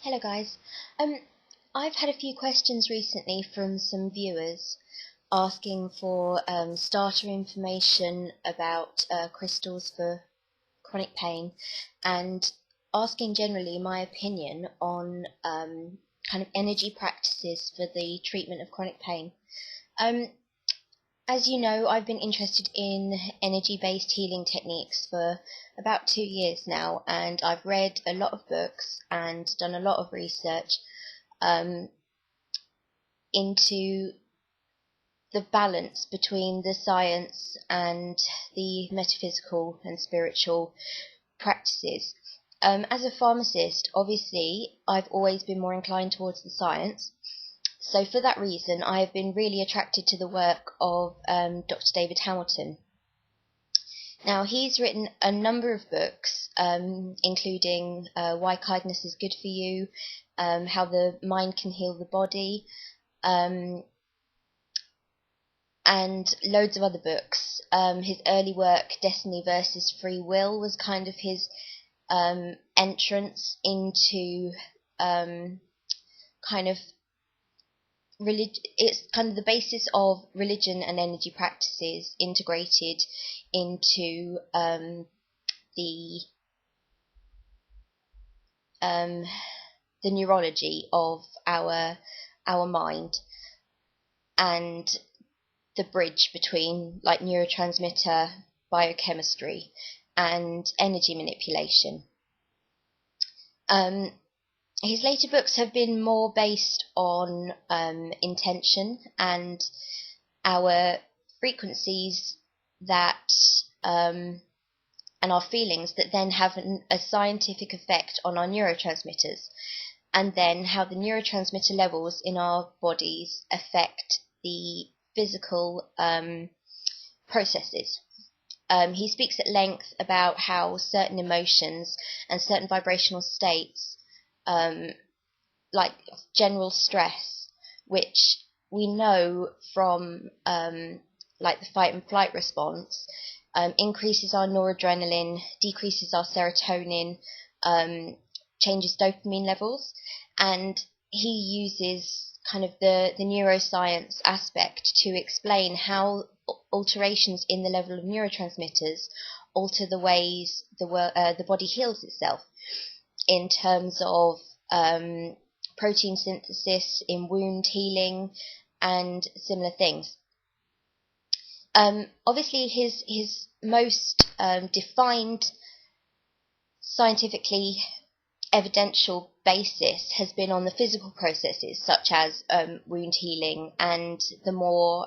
Hello guys. Um, I've had a few questions recently from some viewers asking for starter information about crystals for chronic pain and asking generally my opinion on kind of energy practices for the treatment of chronic pain. Um, as you know, I've been interested in energy-based healing techniques for about 2 years now, and I've read a lot of books and done a lot of research um, into the balance between the science and the metaphysical and spiritual practices. As a pharmacist, obviously, I've always been more inclined towards the science. So for that reason, I have been really attracted to the work of Dr. David Hamilton. Now, he's written a number of books, including Why Kindness is Good for You, How the Mind Can Heal the Body, and loads of other books. His early work, Destiny versus Free Will, was kind of his entrance into kind of it's kind of the basis of religion and energy practices integrated into the neurology of our mind, and the bridge between like neurotransmitter biochemistry and energy manipulation. His later books have been more based on intention and our frequencies that and our feelings that then have a scientific effect on our neurotransmitters, and then how the neurotransmitter levels in our bodies affect the physical processes. He speaks at length about how certain emotions and certain vibrational states, like general stress, which we know from like the fight and flight response, increases our noradrenaline, decreases our serotonin, changes dopamine levels, and he uses kind of the neuroscience aspect to explain how alterations in the level of neurotransmitters alter the ways the body heals itself, in terms of protein synthesis, in wound healing, and similar things. Obviously, his most defined scientifically evidential basis has been on the physical processes, such as wound healing and the more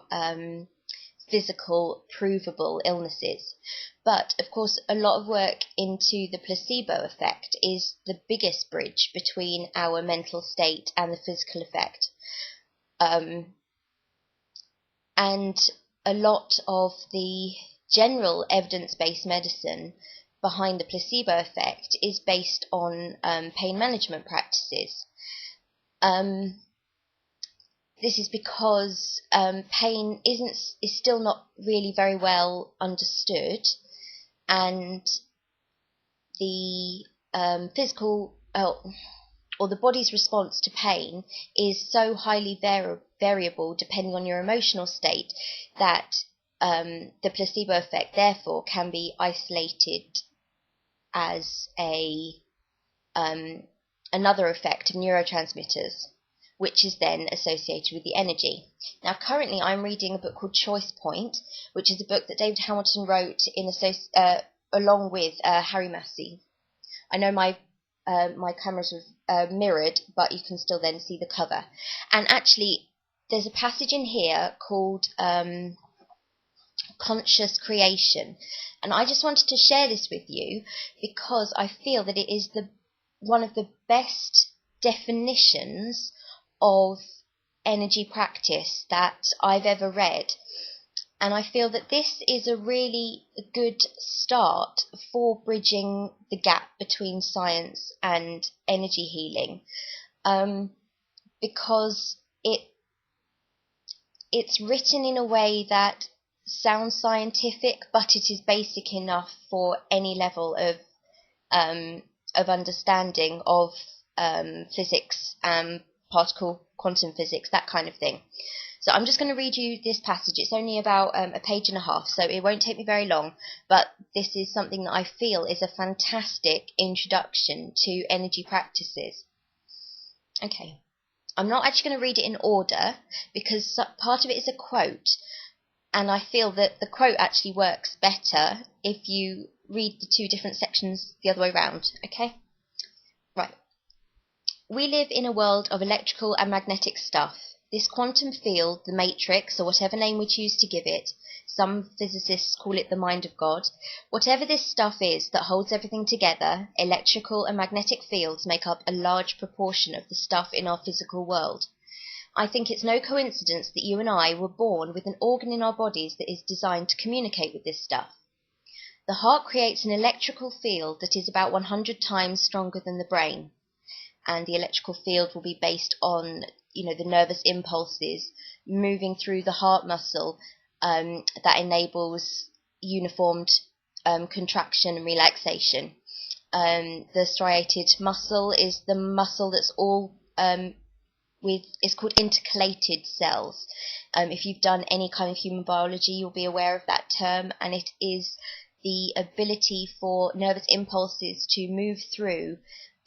physical, provable illnesses. But of course, a lot of work into the placebo effect is the biggest bridge between our mental state and the physical effect. And a lot of the general evidence-based medicine behind the placebo effect is based on pain management practices. This is because pain is still not really very well understood, and the physical or the body's response to pain is so highly variable depending on your emotional state that the placebo effect therefore can be isolated as another effect of neurotransmitters, which is then associated with the energy. Now, currently I'm reading a book called Choice Point, which is a book that David Hamilton wrote along with Harry Massey. I know my cameras are mirrored, but you can still then see the cover. And actually, there's a passage in here called Conscious Creation. And I just wanted to share this with you because I feel that it is one of the best definitions of energy practice that I've ever read. And I feel that this is a really good start for bridging the gap between science and energy healing, because it's written in a way that sounds scientific, but it is basic enough for any level of understanding of physics, particle quantum physics, that kind of thing. So I'm just going to read you this passage. It's only about a page and a half, so it won't take me very long, but this is something that I feel is a fantastic introduction to energy practices. Okay, I'm not actually going to read it in order because part of it is a quote, and I feel that the quote actually works better if you read the two different sections the other way around, okay? Right. We live in a world of electrical and magnetic stuff. This quantum field, the matrix, or whatever name we choose to give it, some physicists call it the mind of God, whatever this stuff is that holds everything together, electrical and magnetic fields make up a large proportion of the stuff in our physical world. I think it's no coincidence that you and I were born with an organ in our bodies that is designed to communicate with this stuff. The heart creates an electrical field that is about 100 times stronger than the brain, and the electrical field will be based on the nervous impulses moving through the heart muscle that enables uniformed contraction and relaxation. The striated muscle is the muscle that's all it's called intercalated cells. If you've done any kind of human biology, you'll be aware of that term, and it is the ability for nervous impulses to move through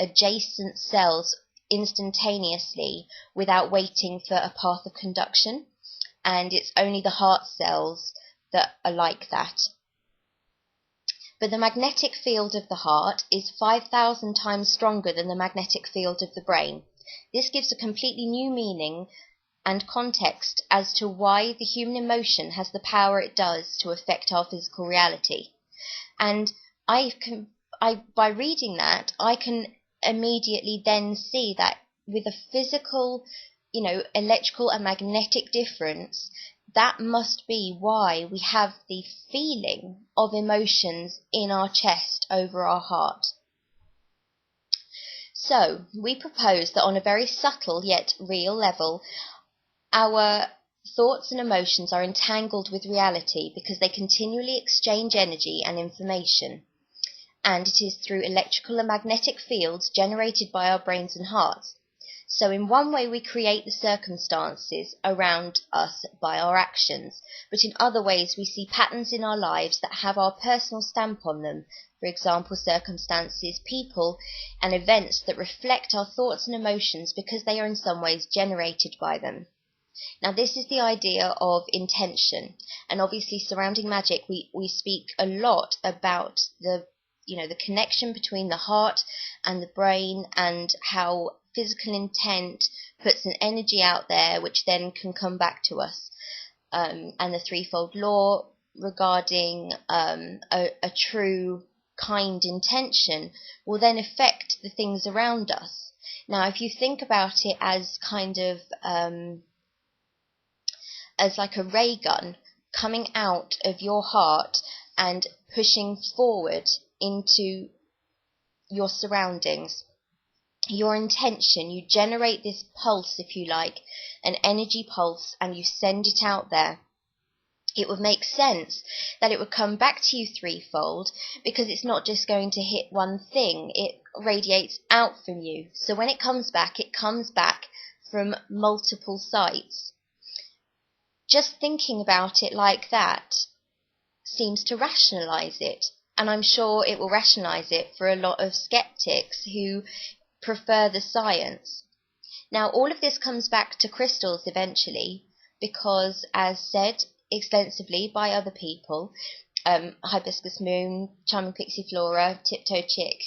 adjacent cells instantaneously without waiting for a path of conduction, and it's only the heart cells that are like that. But the magnetic field of the heart is 5,000 times stronger than the magnetic field of the brain. This gives a completely new meaning and context as to why the human emotion has the power it does to affect our physical reality. And by reading that, I can immediately then see that with a physical, electrical and magnetic difference, that must be why we have the feeling of emotions in our chest over our heart. So, we propose that on a very subtle yet real level, our thoughts and emotions are entangled with reality because they continually exchange energy and information. And it is through electrical and magnetic fields generated by our brains and hearts. So in one way we create the circumstances around us by our actions, but in other ways we see patterns in our lives that have our personal stamp on them. For example, circumstances, people, and events that reflect our thoughts and emotions because they are in some ways generated by them. Now this is the idea of intention, and obviously surrounding magic we speak a lot about the connection between the heart and the brain, and how physical intent puts an energy out there which then can come back to us, and the threefold law regarding a true kind intention will then affect the things around us. Now if you think about it as kind of as like a ray gun coming out of your heart and pushing forward into your surroundings, your intention, you generate this pulse, if you like, an energy pulse, and you send it out there. It would make sense that it would come back to you threefold, because it's not just going to hit one thing, it radiates out from you. So when it comes back from multiple sites. Just thinking about it like that seems to rationalize it, and I'm sure it will rationalize it for a lot of skeptics who prefer the science. Now all of this comes back to crystals eventually, because as said extensively by other people, Hibiscus Moon, Charming Pixie Flora, Tiptoe Chick,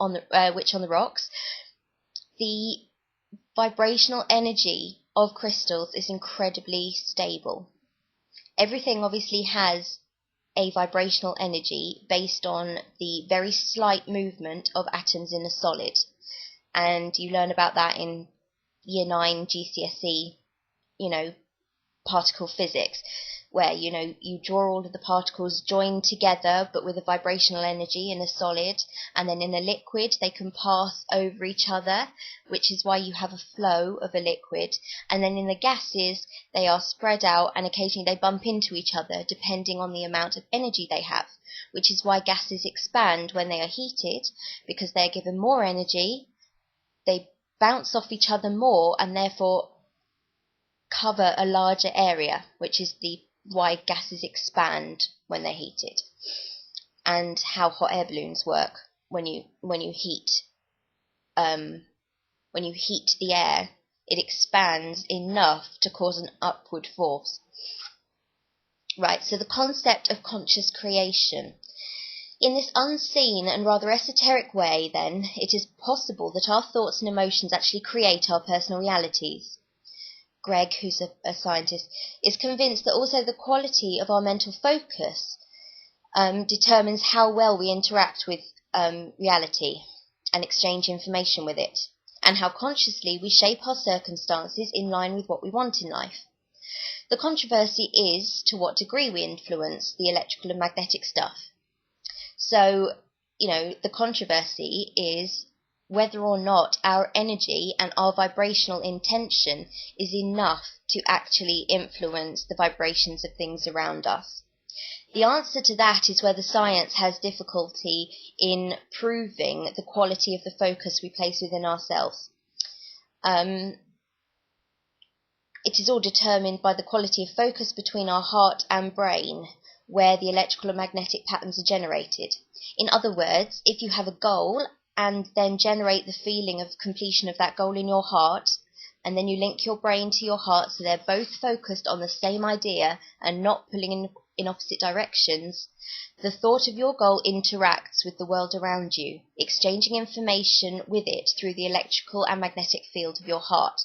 Witch on the Rocks, the vibrational energy of crystals is incredibly stable. Everything obviously has a vibrational energy based on the very slight movement of atoms in a solid, and you learn about that in year 9 GCSE, particle physics, where you draw all of the particles joined together but with a vibrational energy in a solid, and then in a liquid they can pass over each other, which is why you have a flow of a liquid, and then in the gases they are spread out and occasionally they bump into each other depending on the amount of energy they have, which is why gases expand when they are heated, because they are given more energy they bounce off each other more and therefore cover a larger area, which is why gases expand when they're heated, and how hot air balloons work when you heat the air. It expands enough to cause an upward force. Right, so the concept of conscious creation. In this unseen and rather esoteric way, then, it is possible that our thoughts and emotions actually create our personal realities. Greg, who's a scientist, is convinced that also the quality of our mental focus determines how well we interact with reality and exchange information with it, and how consciously we shape our circumstances in line with what we want in life. The controversy is to what degree we influence the electrical and magnetic stuff. So, the controversy is whether or not our energy and our vibrational intention is enough to actually influence the vibrations of things around us. The answer to that is whether science has difficulty in proving the quality of the focus we place within ourselves. It is all determined by the quality of focus between our heart and brain, where the electrical and magnetic patterns are generated. In other words, if you have a goal and then generate the feeling of completion of that goal in your heart, and then you link your brain to your heart so they're both focused on the same idea and not pulling in opposite directions, the thought of your goal interacts with the world around you, exchanging information with it through the electrical and magnetic field of your heart.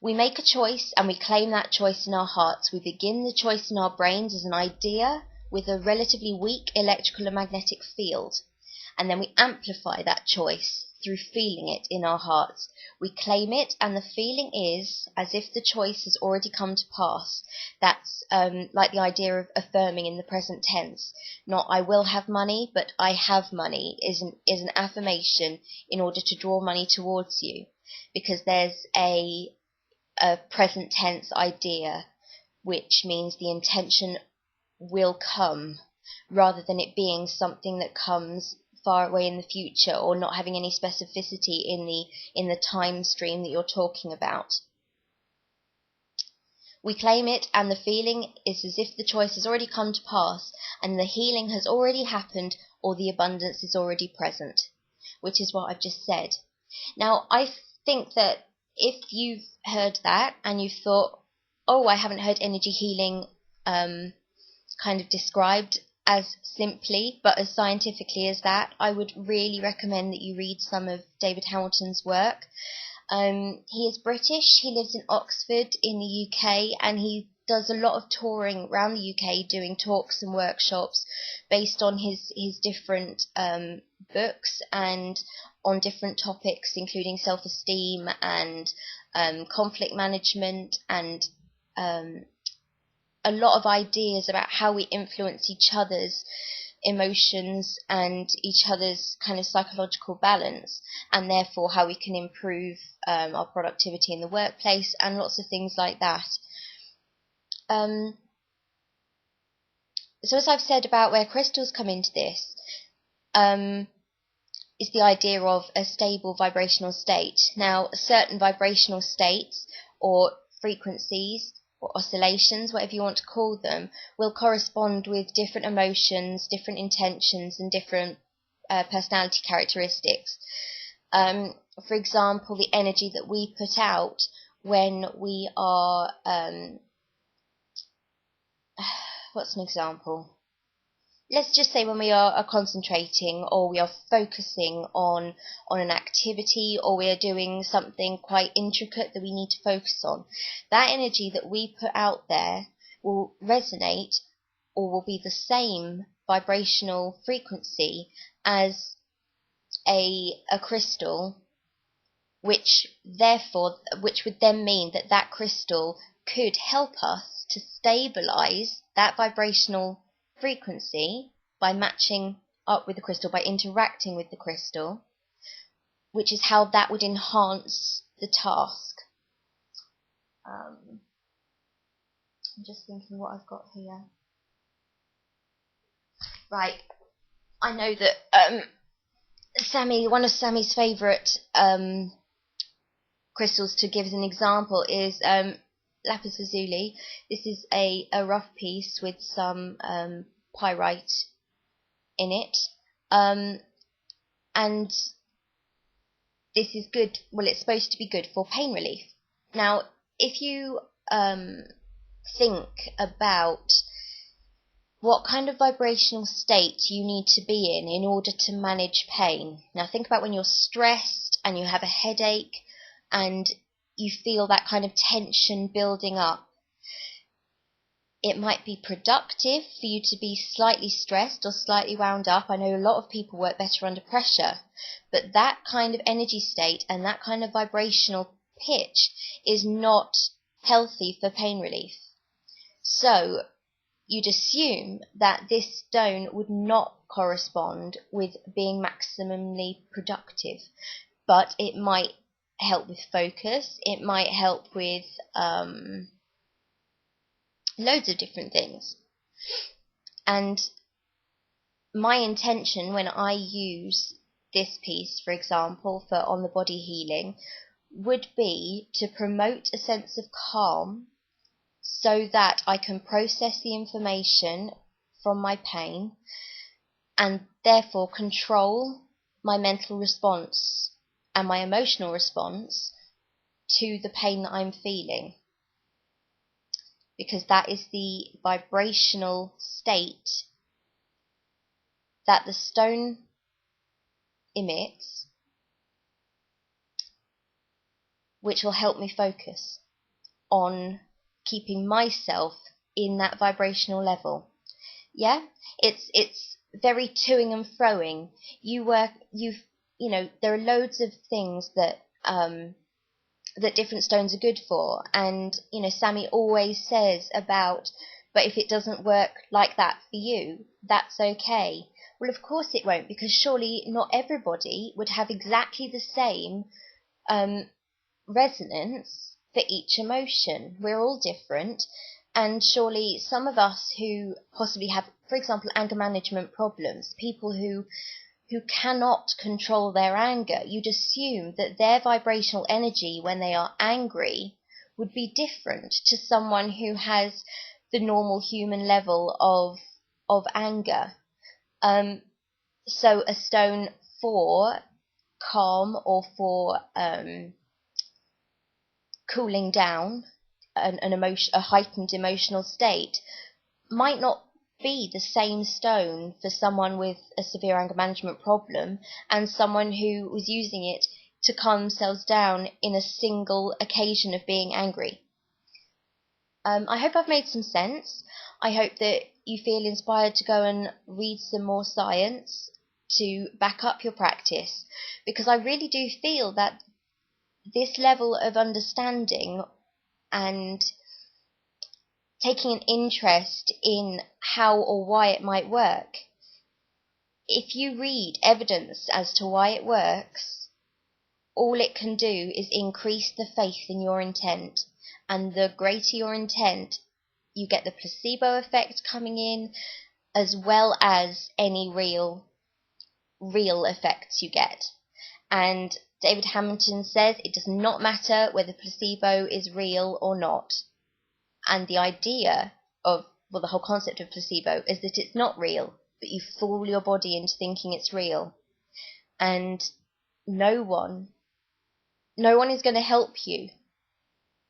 We make a choice and we claim that choice in our hearts. We begin the choice in our brains as an idea with a relatively weak electrical and magnetic field, and then we amplify that choice through feeling it in our hearts. We claim it, and the feeling is as if the choice has already come to pass. That's like the idea of affirming in the present tense. Not I will have money, but I have money is an affirmation in order to draw money towards you, because there's a present tense idea, which means the intention will come, rather than it being something that comes far away in the future or not having any specificity in the time stream that you're talking about. We claim it, and the feeling is as if the choice has already come to pass and the healing has already happened or the abundance is already present, which is what I've just said. Now, I think that if you've heard that and you've thought, oh, I haven't heard energy healing kind of described as simply but as scientifically as that, I would really recommend that you read some of David Hamilton's work. He is British, he lives in Oxford in the UK, and he does a lot of touring around the UK doing talks and workshops based on his different books and on different topics, including self-esteem and conflict management and a lot of ideas about how we influence each other's emotions and each other's kind of psychological balance, and therefore how we can improve our productivity in the workplace and lots of things like that. So as I've said about where crystals come into this, is the idea of a stable vibrational state. Now, certain vibrational states or frequencies or oscillations, whatever you want to call them, will correspond with different emotions, different intentions, and different personality characteristics. For example, the energy that we put out when we are... what's an example? Let's just say when we are concentrating, or we are focusing on an activity, or we are doing something quite intricate that we need to focus on. That energy that we put out there will resonate or will be the same vibrational frequency as a crystal, which would then mean that crystal could help us to stabilize that vibrational frequency by matching up with the crystal, by interacting with the crystal, which is how that would enhance the task. I'm just thinking what I've got here. Right, I know that One of Sammy's favourite crystals to give as an example is lapis lazuli. This is a rough piece with some pyrite in it, and this is good. Well, it's supposed to be good for pain relief. Now, if you think about what kind of vibrational state you need to be in order to manage pain. Now, think about when you're stressed and you have a headache and you feel that kind of tension building up. It might be productive for you to be slightly stressed or slightly wound up. I know a lot of people work better under pressure, but that kind of energy state and that kind of vibrational pitch is not healthy for pain relief. So you'd assume that this stone would not correspond with being maximally productive, but it might help with focus, it might help with loads of different things. And my intention when I use this piece, for example, for on the body healing, would be to promote a sense of calm so that I can process the information from my pain and therefore control my mental response and my emotional response to the pain that I'm feeling. Because that is the vibrational state that the stone emits, which will help me focus on keeping myself in that vibrational level. Yeah, it's very toing and froing. There are loads of things that that different stones are good for, and Sammy always says about, but if it doesn't work like that for you, that's okay. Well, of course it won't, because surely not everybody would have exactly the same resonance for each emotion. We're all different, and surely some of us who possibly have, for example, anger management problems, people who cannot control their anger, you'd assume that their vibrational energy when they are angry would be different to someone who has the normal human level of anger. So a stone for calm or for cooling down a heightened emotional state might not be the same stone for someone with a severe anger management problem and someone who was using it to calm themselves down in a single occasion of being angry. I hope I've made some sense. I hope that you feel inspired to go and read some more science to back up your practice, because I really do feel that this level of understanding and taking an interest in how or why it might work, if you read evidence as to why it works, all it can do is increase the faith in your intent. And the greater your intent, you get the placebo effect coming in, as well as any real effects you get. And David Hamilton says it does not matter whether placebo is real or not. And the idea of, well, the whole concept of placebo is that it's not real, but you fool your body into thinking it's real. And no one is going to help you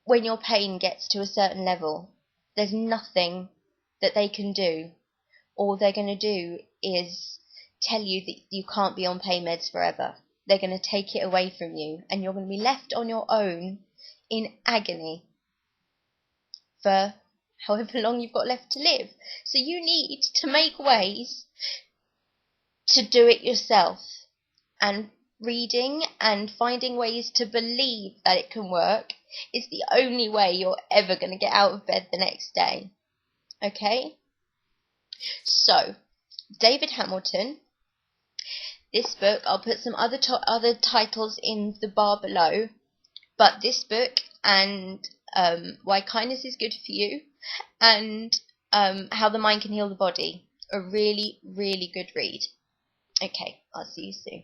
when your pain gets to a certain level. There's nothing that they can do. All they're going to do is tell you that you can't be on pain meds forever. They're going to take it away from you, and you're going to be left on your own in agony for however long you've got left to live. So you need to make ways to do it yourself, and reading and finding ways to believe that it can work is the only way you're ever going to get out of bed the next day. Okay? So, David Hamilton. This book, I'll put some other titles in the bar below, but this book and Why Kindness is Good for You and How the Mind Can Heal the Body, a really, really good read. Okay, I'll see you soon.